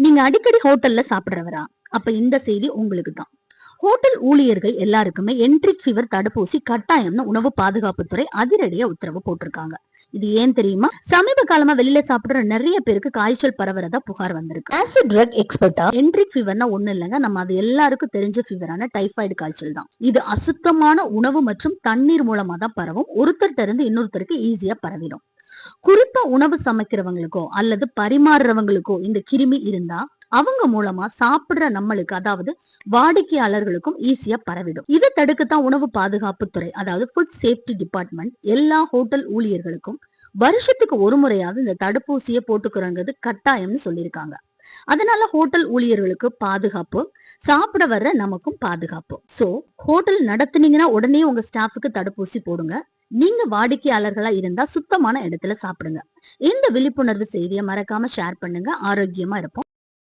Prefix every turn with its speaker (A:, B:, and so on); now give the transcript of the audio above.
A: நீங்க அடிக்கடி ஹோட்டல்ல சாப்பிடுறவரா? அப்ப இந்த செய்தி உங்களுக்கு தான். ஹோட்டல் ஊழியர்கள் எல்லாருக்குமே என்ட்ரிக் ஃபீவர் தடுப்பூசி கட்டாயம்னு உணவு பாதுகாப்புத்துறை அதிரடியா உத்தரவு போட்டிருக்காங்க. இது ஏன் தெரியுமா? சமீப காலமா வெளியில சாப்பிடுற நிறைய பேருக்கு காய்ச்சல் பரவுறதா புகார் வந்திருக்கு. ஆஸ் a ட்ரக் எக்ஸ்பர்ட்டா என்ட்ரிக் ஃபீவர்னா ஒண்ணு இல்லைங்க, நம்ம அது எல்லாருக்கும் தெரிஞ்ச ஃபீவரான டைபாய்டு காய்ச்சல் தான். இது அசுத்தமான உணவு மற்றும் தண்ணீர் மூலமா தான் பரவும். ஒருத்தர்ட்ட இருந்து இன்னொருத்தருக்கு ஈஸியா பரவிடும். குறிப்பா உணவு சமைக்கிறவங்களுக்கோ அல்லது பரிமாறுறவங்களுக்கோ இந்த கிருமி இருந்தா அவங்க மூலமா சாப்பிடுற நம்மளுக்கு, அதாவது வாடிக்கையாளர்களுக்கும் ஈஸியா பரவிடும். இதை தடுக்கத்தான் உணவு பாதுகாப்பு துறை, அதாவது ஃபுட் சேஃப்டி டிபார்ட்மெண்ட் எல்லா ஹோட்டல் ஊழியர்களுக்கும் வருஷத்துக்கு ஒரு முறையாவது இந்த தடுப்பூசியை போட்டுக்கிறோங்கிறது கட்டாயம்னு சொல்லியிருக்காங்க. அதனால ஹோட்டல் ஊழியர்களுக்கு பாதுகாப்பு, சாப்பிட வர்ற நமக்கும் பாதுகாப்பு. சோ ஹோட்டல் நடத்துனீங்கன்னா உடனே உங்க ஸ்டாஃபுக்கு தடுப்பூசி போடுங்க. நீங்க வாடிக்கையாளர்களா இருந்தா சுத்தமான இடத்துல சாப்பிடுங்க. இந்த விழிப்புணர்வு செய்தியை மறக்காம ஷேர் பண்ணுங்க. ஆரோக்கியமா இருப்போம்.